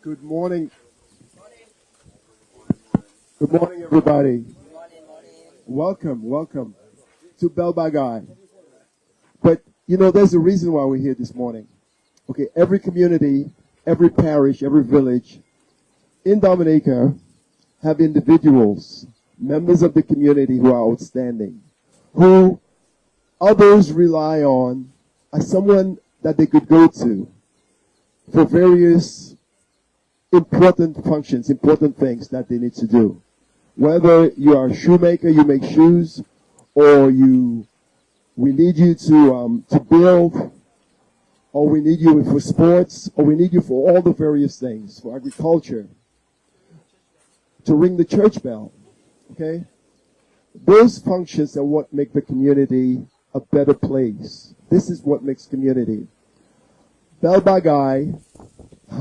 Good morning. Good morning, everybody. Welcome to Bel Bagay. But, there's a reason why we're here this morning. Okay, every community, every parish, every village in Dominica have individuals, members of the community who are outstanding, who others rely on as someone that they could go to for various important functions, important things that they need to do. Whether you are a shoemaker, you make shoes, or we need you to build, or we need you for sports, or we need you for all the various things, for agriculture, to ring the church bell. Okay? Those functions are what make the community a better place. This is what makes community. Bel Bagay,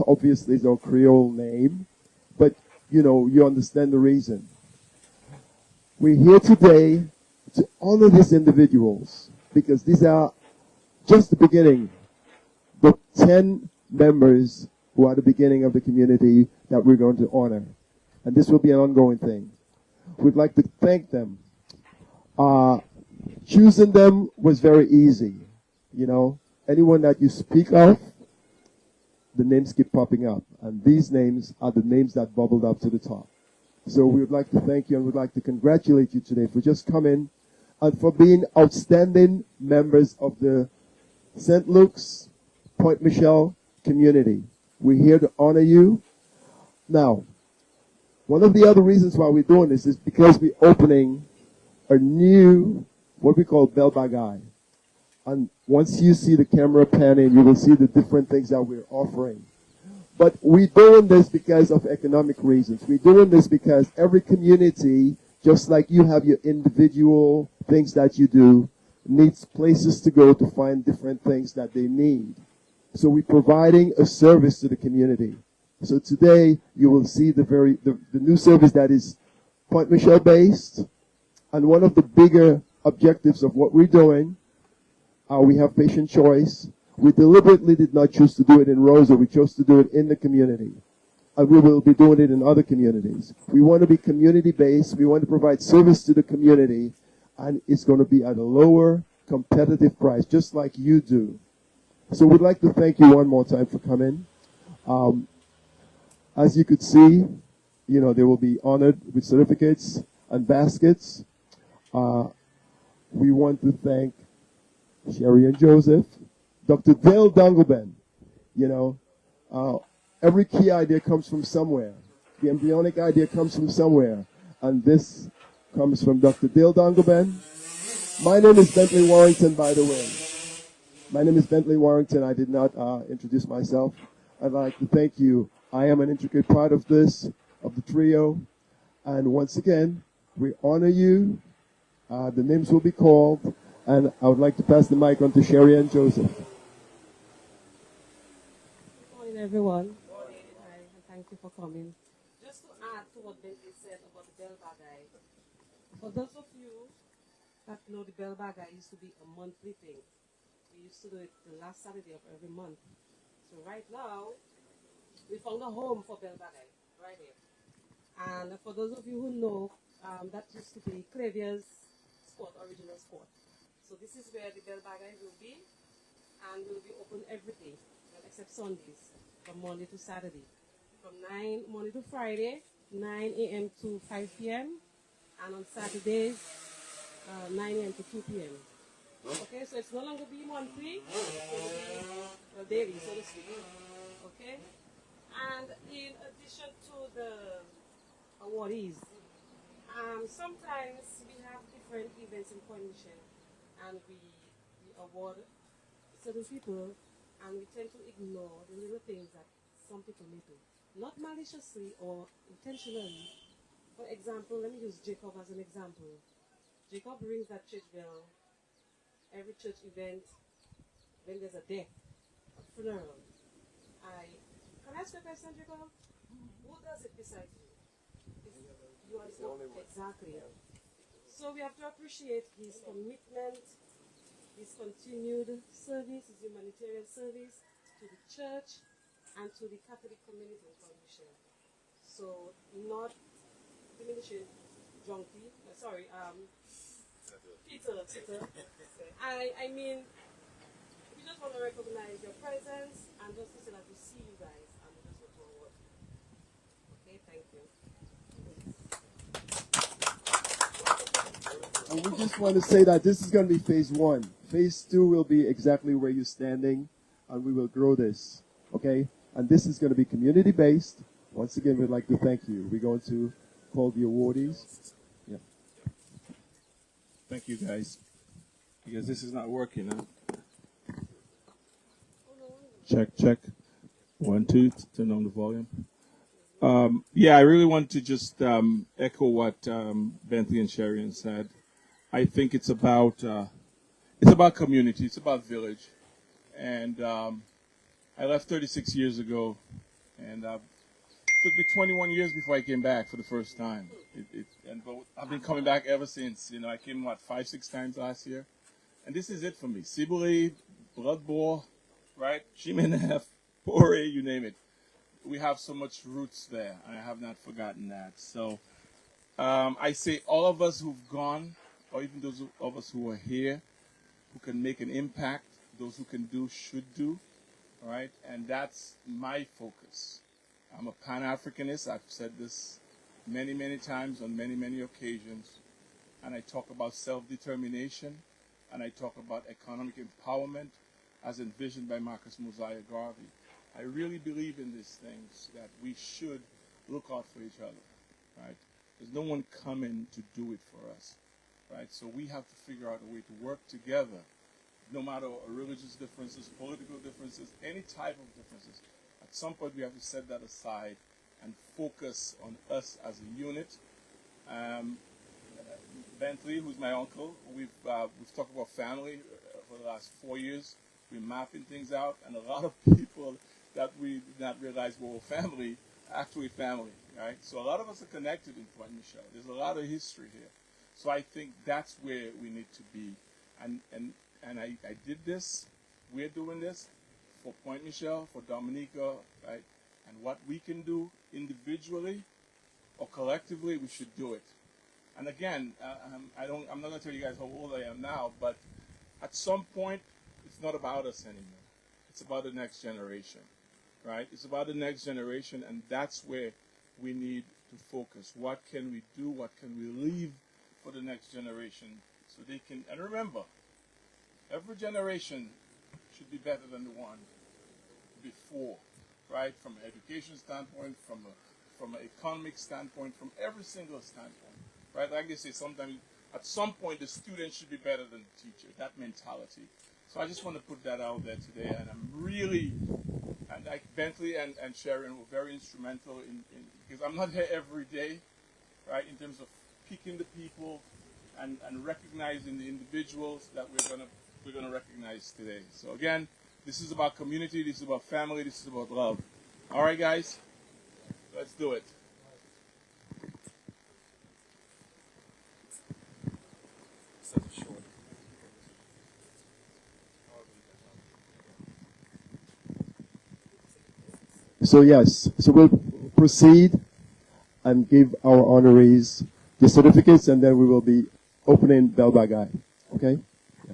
obviously, is our Creole name, but you understand the reason. We're here today to honor these individuals because these are just the beginning. The 10 members who are the beginning of the community that we're going to honor. And this will be an ongoing thing. We'd like to thank them. Choosing them was very easy. Anyone that you speak of, the names keep popping up. And these names are the names that bubbled up to the top. So we would like to thank you and would like to congratulate you today for just coming and for being outstanding members of the St. Luke's Pointe Michel community. We're here to honor you. Now, one of the other reasons why we're doing this is because we're opening a new, what we call Bel Bagay. And once you see the camera panning, you will see the different things that we're offering. But we're doing this because of economic reasons. We're doing this because every community, just like you have your individual things that you do, needs places to go to find different things that they need. So we're providing a service to the community. So today you will see the new service that is Pointe Michel based. And one of the bigger objectives of what we're doing, we have patient choice. We deliberately did not choose to do it in Rosa. We chose to do it in the community. And we will be doing it in other communities. We want to be community-based. We want to provide service to the community. And it's going to be at a lower competitive price, just like you do. So we'd like to thank you one more time for coming. As you could see, they will be honored with certificates and baskets. We want to thank Sherry and Joseph. Dr. Dale Dangleben, every key idea comes from somewhere. The embryonic idea comes from somewhere. And this comes from Dr. Dale Dangleben. My name is Bentley Warrington, by the way. My name is Bentley Warrington. I did not introduce myself. I'd like to thank you. I am an intricate part of this, of the trio. And once again, we honor you. The names will be called. And I would like to pass the mic on to Sherry and Joseph. Everyone. Hi, and thank you for coming. Just to add to what Bentley said about the Bel Bagay, for those of you that know the Bel Bagay used to be a monthly thing. We used to do it the last Saturday of every month. So right now, we found a home for Bel Bagay, right here. And for those of you who know, that used to be Clavier's sport, original sport. So this is where the Bel Bagay will be, and will be open every day, except Sundays. From Monday to Saturday. From Monday to Friday, 9 a.m. to 5 p.m. And on Saturdays, 9 a.m. to 2 p.m. Okay, so it's no longer be monthly, it will be daily, so to speak. Okay? And in addition to the awardees, sometimes we have different events in Pointe Michel, and we award certain people. And we tend to ignore the little things that some people may do. Not maliciously or intentionally. For example, let me use Jacob as an example. Jacob rings that church bell every church event when there's a death, a funeral. Can I ask you a question, Jacob? Who does it besides you? You are the only one. Exactly. So we have to appreciate his commitment, his continued service, his humanitarian service to the church, and to the Catholic community in Pointe Michel. So, not diminishing junkie, Peter. I mean, we just want to recognize your presence and just to say that we see you guys and we just look forward. Okay, thank you. And we just want to say that this is going to be phase one. Phase two will be exactly where you're standing, and we will grow this. Okay? And this is going to be community based. Once again, we'd like to thank you. We're going to call the awardees. Yeah. Thank you, guys. Because this is not working, huh? Check. 1, 2, turn on the volume. Yeah, I really want to just echo what Bentley and Sherian said. I think it's about community, it's about village. And I left 36 years ago, and it took me 21 years before I came back for the first time. But I've been coming back ever since. You know, I came, 5, 6 times last year. And this is it for me. Sibuli, Blood Bowl, right? Chimenef, Pore, you name it. We have so much roots there, and I have not forgotten that. So I say all of us who've gone, or even those of us who are here, who can make an impact, those who can do should do, all right? And that's my focus. I'm a Pan-Africanist. I've said this many, many times on many, many occasions. And I talk about self-determination, and I talk about economic empowerment as envisioned by Marcus Mosiah Garvey. I really believe in these things, that we should look out for each other, right? There's no one coming to do it for us, right? So we have to figure out a way to work together, no matter our religious differences, political differences, any type of differences. At some point, we have to set that aside and focus on us as a unit. Bentley, who's my uncle, we've talked about family for the last 4 years. We're mapping things out, and a lot of people that we did not realize were family, actually family, right? So a lot of us are connected in Pointe Michel. There's a lot of history here. So I think that's where we need to be. And I did this, we're doing this for Pointe Michel, for Dominica, right? And what we can do individually or collectively, we should do it. And again, I'm not going to tell you guys how old I am now, but at some point, it's not about us anymore. It's about the next generation, right? It's about the next generation, and that's where we need to focus. What can we do? What can we leave for the next generation so they can, and remember, every generation should be better than the one before, right? From an education standpoint, from an economic standpoint, from every single standpoint. Right, like they say, sometimes at some point the student should be better than the teacher. That mentality. So I just want to put that out there today, and I'm really, and like Bentley and Sharon were very instrumental in because I'm not here every day, right? In terms of picking the people and recognizing the individuals that we're gonna recognize today. So again, this is about community. This is about family. This is about love. All right, guys, let's do it. So yes, so we'll proceed and give our honorees the certificates, and then we will be opening Bel Bagay. Okay? Yeah.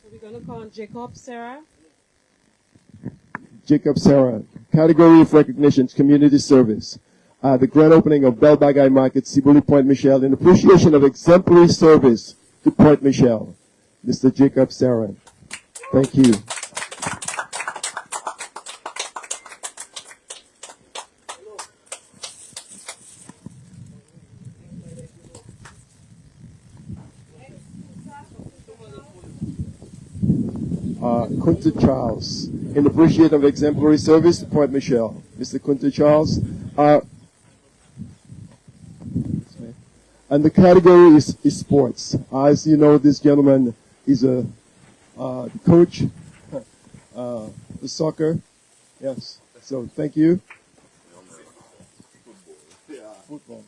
So we're going to call on Jacob, Sarah. Jacob Sarah, category of recognitions, community service. The grand opening of Bel Bagay Market, Sibuli, Pointe Michel, in appreciation of exemplary service to Pointe Michel. Mr. Jacob Sarah. Thank you. Kunta Charles, in appreciation of exemplary service to Pointe Michel. Mr. Kunta Charles. And the category is sports. As you know, this gentleman is a coach for soccer. Yes. So thank you. Football.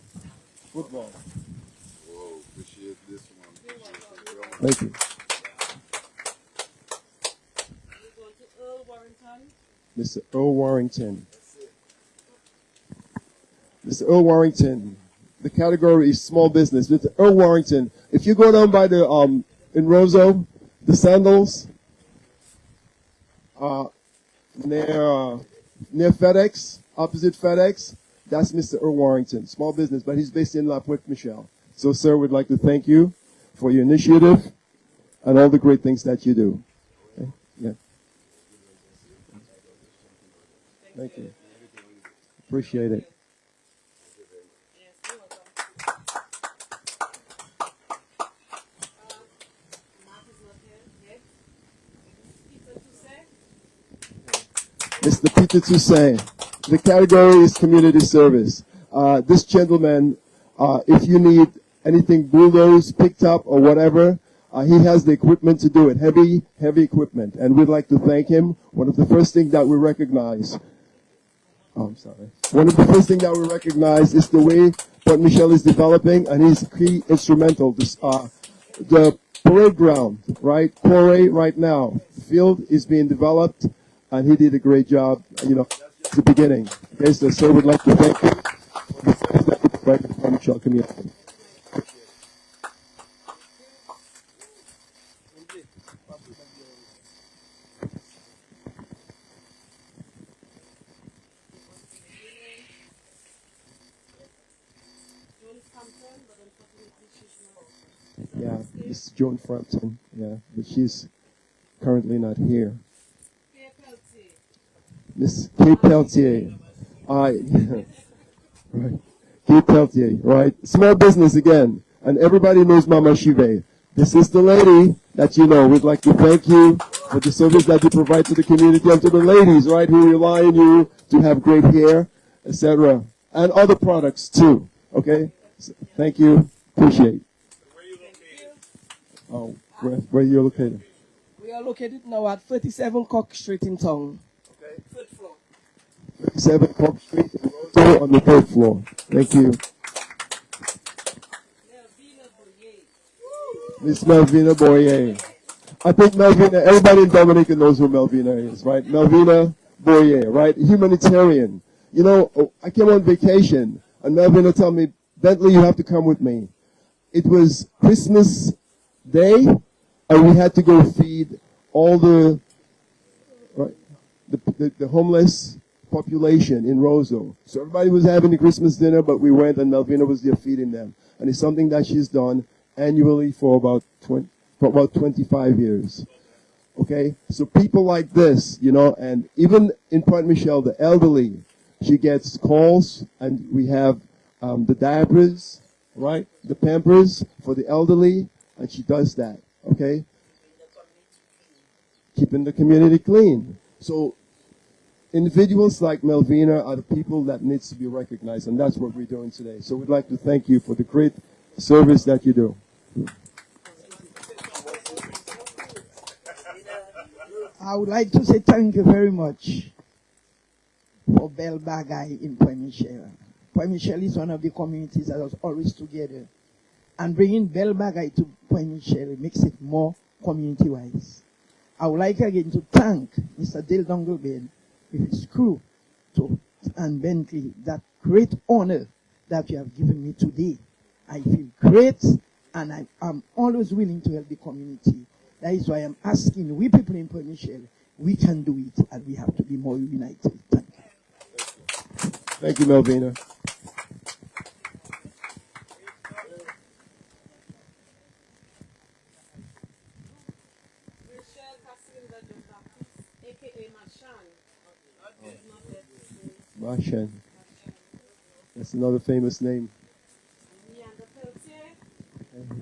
Whoa, appreciate this one. Thank you. We go to Earl Warrington. Mr. Earl Warrington. Mr. Earl Warrington. The category is small business. Mr. Earl Warrington. If you go down by the in Roseau, the sandals, near FedEx, opposite FedEx, that's Mr. Earl Warrington. Small business, but he's based in Pointe Michel. So, sir, we'd like to thank you for your initiative and all the great things that you do. Okay? Yeah. Thank you. Appreciate it. Yes, you're welcome. Mark is not here yet. People to say. Mr. Peter Toussaint. The category is community service. This gentleman, if you need anything bulldozed, picked up, or whatever, he has the equipment to do it. Heavy equipment. And we'd like to thank him. One of the first things that we recognize. Oh, I'm sorry. One of the first things that we recognize is the way Pointe Michel is developing, and he's key instrumental. The parade ground, right? Parade right now. The field is being developed, and he did a great job, at the beginning. Okay, so sir would like to thank you for the service that you provide to the Pointe Michel community. John Frampton, but unfortunately she's not. Yeah, this is Joan Frampton. Yeah, but she's currently not here. Pierre Peltier. Miss Kay Peltier. Right. Kay Peltier, right? Small business again. And everybody knows Mama Chive. This is the lady that you know. We'd like to thank you for the service that you provide to the community and to the ladies, right, who rely on you to have great hair, etc. And other products too. Okay? So, thank you. Appreciate. Where you located? Oh, where you're located? We are located now at 37 Cock Street in town. Okay. Third floor. 7 Park Street in Roseau on the 3rd floor. Thank you. Melvina Boyer. Miss Melvina Boyer. I think Melvina, everybody in Dominica knows who Melvina is, right? Melvina Boyer, right? Humanitarian. I came on vacation, and Melvina told me, Bentley, you have to come with me. It was Christmas Day, and we had to go feed all the homeless population in Roseau. So everybody was having a Christmas dinner, but we went, and Melvina was there feeding them. And it's something that she's done annually for about 25 years. Okay? So people like this, and even in Pointe Michel, the elderly, she gets calls, and we have the diapers, right? The Pampers for the elderly, and she does that. Okay? Keeping the community clean. So individuals like Melvina are the people that needs to be recognized, and that's what we're doing today. So we'd like to thank you for the great service that you do. I would like to say thank you very much for Bel Bagay in Pointe Michel. Pointe Michel is one of the communities that was always together. And bringing Bel Bagay to Pointe Michel makes it more community-wise. I would like again to thank Mr. Dale Dongleben with his crew and Bentley, that great honor that you have given me today. I feel great, and I am always willing to help the community. That is why I'm asking, we people in Pointe Michel, we can do it, and we have to be more united. Thank you. Thank you, Melvina. Michelle Casilda de Baptiste, a.k.a. Machan. Is not there today. Mashan. That's another famous name. Neander Peltier.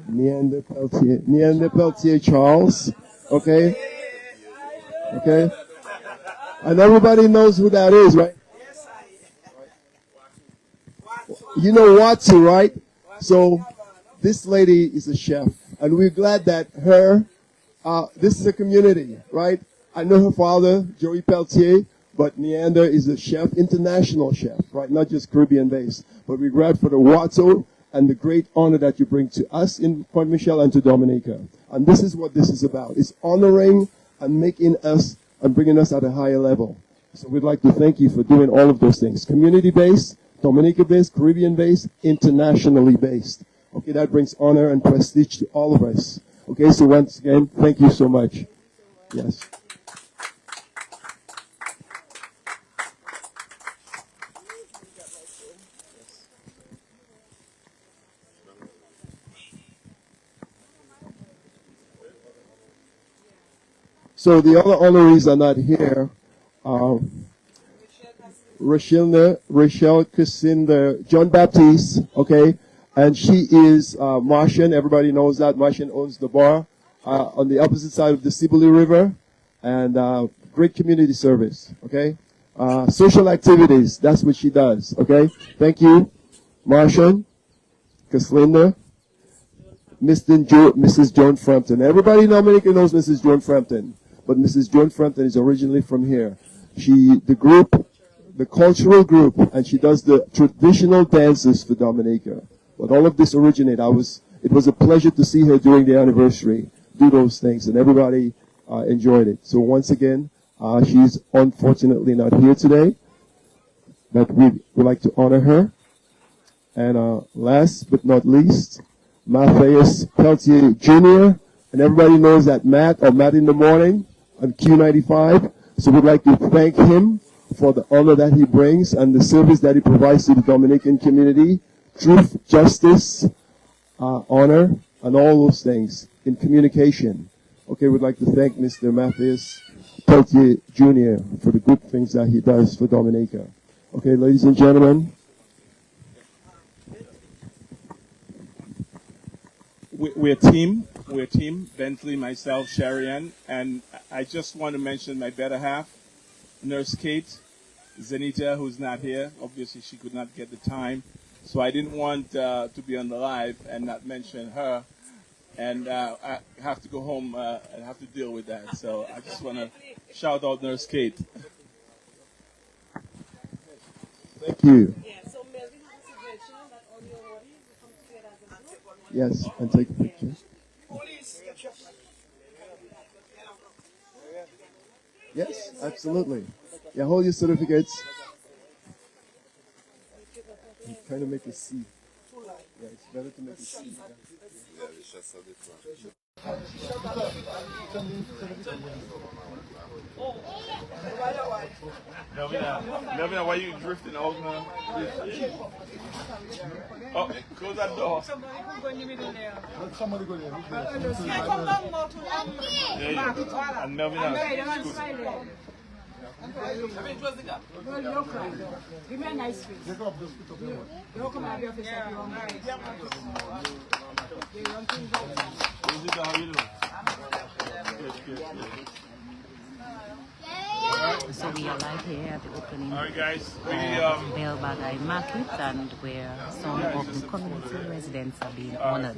Neander Peltier. Neander Peltier Charles. Okay? Okay? And everybody knows who that is, right? You know Watsu, right? So this lady is a chef, and we're glad that this is a community, right? I know her father, Joey Peltier, but Neander is a chef, international chef, right? Not just Caribbean based. But we're glad for the Watsu and the great honor that you bring to us in Pointe Michel and to Dominica. And this is what this is about. It's honoring and making us and bringing us at a higher level. So we'd like to thank you for doing all of those things. Community-based, Dominica-based, Caribbean-based, internationally based. Okay, that brings honor and prestige to all of us. Okay, so once again, thank you so much. Yes. So the other honorees are not here. Rachel Cassinder, John Baptiste, okay? And she is Martian. Everybody knows that. Martian owns the bar on the opposite side of the Sibley River. And great community service, okay? Social activities, that's what she does, okay? Thank you, Martian, Cassinder, Mrs. Joan Frampton. Everybody in Dominica knows Mrs. Joan Frampton. But Mrs. Joan Frampton is originally from here. The cultural group, and she does the traditional dances for Dominica. But all of this originated. It was a pleasure to see her during the anniversary do those things, and everybody enjoyed it. So once again, she's unfortunately not here today, but we would like to honor her. And last but not least, Matthias Peltier Jr., and everybody knows that Matt in the morning on Q95. So we'd like to thank him for the honor that he brings and the service that he provides to the Dominican community. Truth, justice, honor, and all those things in communication. Okay, we'd like to thank Mr. Matthias Peltier Jr. for the good things that he does for Dominica. Okay, ladies and gentlemen. We're a team. We're a team. Bentley, myself, Sharian, and I just want to mention my better half, Nurse Kate, Zenita, who's not here. Obviously, she could not get the time, so I didn't want to be on the live and not mention her. And I have to go home and have to deal with that. So I just want to shout out Nurse Kate. Thank you. Yeah, so Melvin has a suggestion that all your bodies will come together as a group. Yes, and take a picture. Yes, absolutely. Yeah, hold your certificates. Kind of make a C. Yeah, it's better to make a C. Melvin, why are you drifting out now? Oh, close that door. Somebody could go in the middle there. Somebody go there. Yeah, come down more to Yeah, and Melvin has give me a nice face. You come out of your face like you're hungry. How you doing? Good. So we are live here at the opening All right, guys. of Bel Bagay Market, and where some of the community residents are being honored.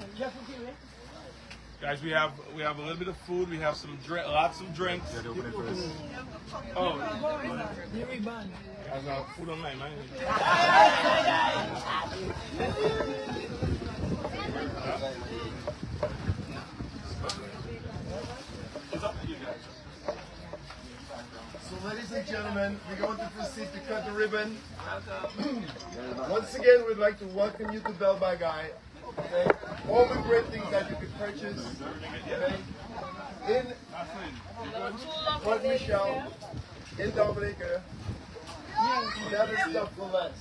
Guys, we have a little bit of food. We have some lots of drinks. Oh, guys, food on my mind. It's up to you guys. So ladies and gentlemen, we're going to proceed to cut the ribbon. Once again, we'd like to welcome you to Bel Bagay. Okay? All the great things that you could purchase. Okay? In Pointe Michel, in Dominica, never stop for less.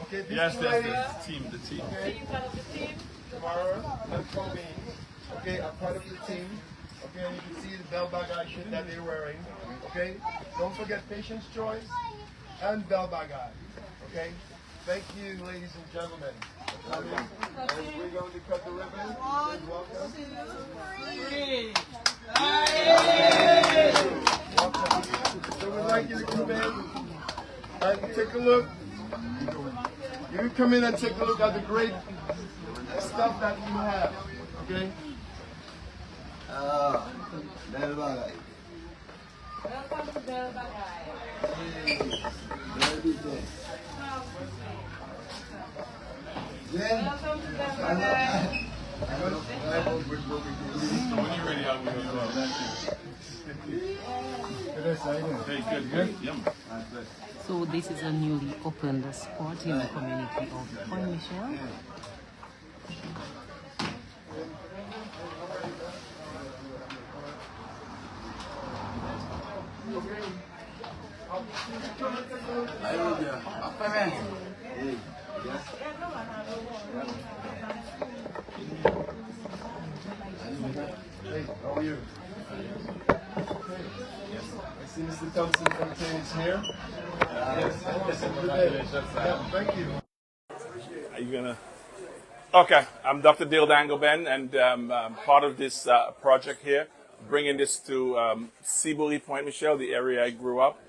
Okay, these Yes, two that's ladies, the team. okay, Tamara and Kobe, okay, are part of the team. Okay, and you can see the Bel Bagay shirt that they're wearing. Okay, don't forget Patience Choice and Bel Bagay. Okay, thank you, ladies and gentlemen. And we're going to cut the ribbon. Welcome. Welcome. So we'd like you to come in and take a look. You can come in and take a look at the great stuff that you have. Okay. Bel Bagay. Welcome Bel Bagay. Welcome to Bel Bagay. When you're ready, I'll go. Hey, good. Yum. So this is a newly opened spot in the community of Pointe Michel. Hey, how are you? I see Mr. Thompson from Tennis here. Thank you. Are you gonna? Okay, I'm Dr. Dale Dangleben, and I'm part of this project here, bringing this to Seabury, Pointe Michel, the area I grew up.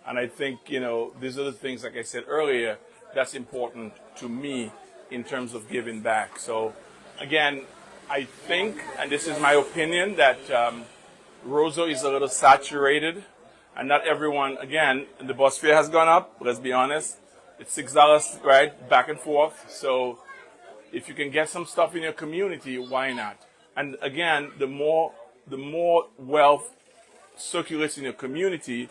And I think, these are the things, like I said earlier, that's important to me in terms of giving back. So, again, I think, and this is my opinion, that Roseau is a little saturated, and not everyone, again, the bus fare has gone up, let's be honest. It's $6, right, back and forth. So if you can get some stuff in your community, why not? And again, the more wealth circulates in your community,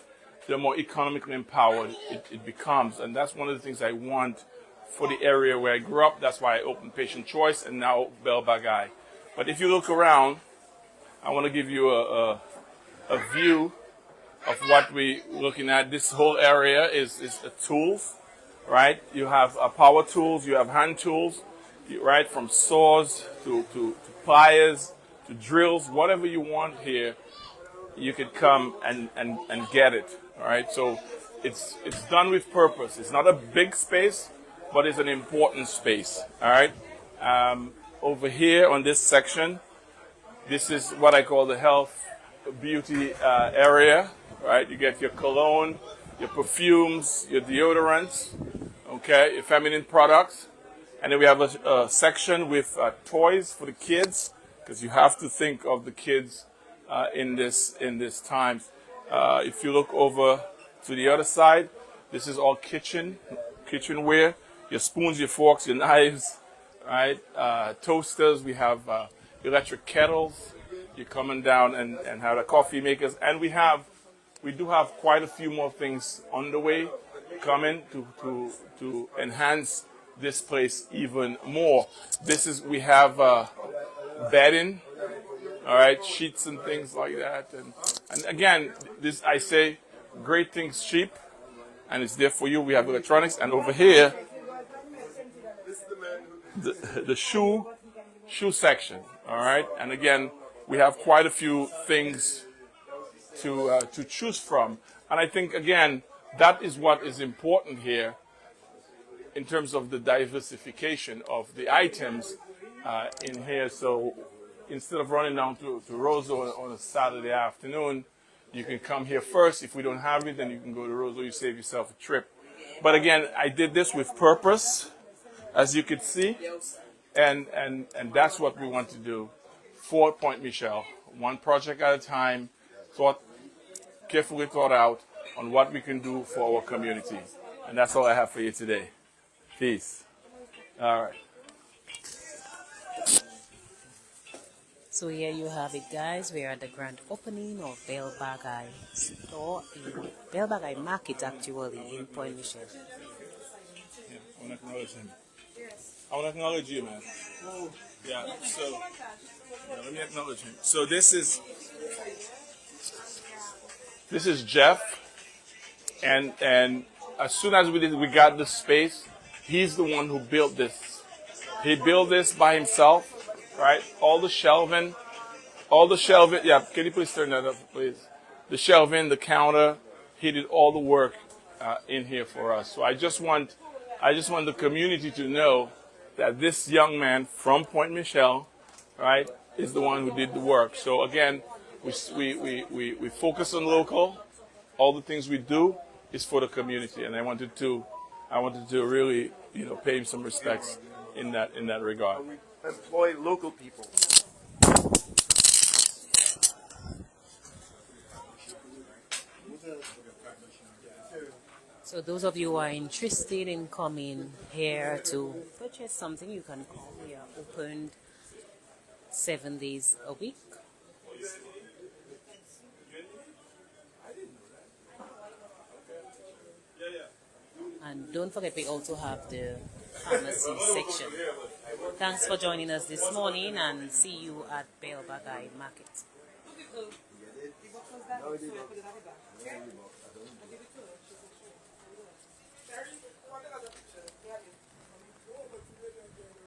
the more economically empowered it becomes. And that's one of the things I want for the area where I grew up. That's why I opened Patient Choice and now Bel Bagay. But if you look around, I want to give you a view of what we're looking at. This whole area is tools, right? You have power tools, you have hand tools, right? From saws to pliers to drills, whatever you want here, you could come and get it, all right? So it's done with purpose. It's not a big space, but it's an important space, all right? Over here on this section, this is what I call the health beauty area, right? You get your cologne, your perfumes, your deodorants, okay, your feminine products. And then we have a section with toys for the kids, because you have to think of the kids in this time. If you look over to the other side, this is all kitchenware, your spoons, your forks, your knives, right? Toasters, we have electric kettles. You're coming down and have the coffee makers. And we do have quite a few more things on the way coming to enhance this place even more. We have bedding, all right, sheets and things like that. And again, this, I say, great things cheap, and it's there for you. We have electronics, and over here, the shoe section, all right. And again, we have quite a few things to choose from, and I think again that is what is important here in terms of the diversification of the items in here. So instead of running down to Roseau on a Saturday afternoon, you can come here first. If we don't have it, then you can go to Roseau. You save yourself a trip. But again, I did this with purpose, as you could see, and that's what we want to do for Pointe Michel, one project at a time, carefully thought out on what we can do for our community. And that's all I have for you today. Peace. All right. So here you have it, guys. We are at the grand opening of Bel Bagay store in Bel Bagay Market, actually, in Pointe Michel. Yeah, I want to acknowledge him. I want to acknowledge you, man. Yeah, so let me acknowledge him. So this is Jeff, and as soon as we got the space, he's the one who built this. He built this by himself, right? All the shelving. Yeah, can you please turn that up, please? The shelving, the counter, he did all the work in here for us. So I just want the community to know that this young man from Pointe Michel, right, is the one who did the work. So again, we focus on local. All the things we do is for the community, and I wanted to really, pay him some respects in that regard. We employ local people. So those of you who are interested in coming here to purchase something, you can call. We are opened 7 days a week. And don't forget, we also have the pharmacy section. Thanks for joining us this morning, and see you at Bel Bagay Market.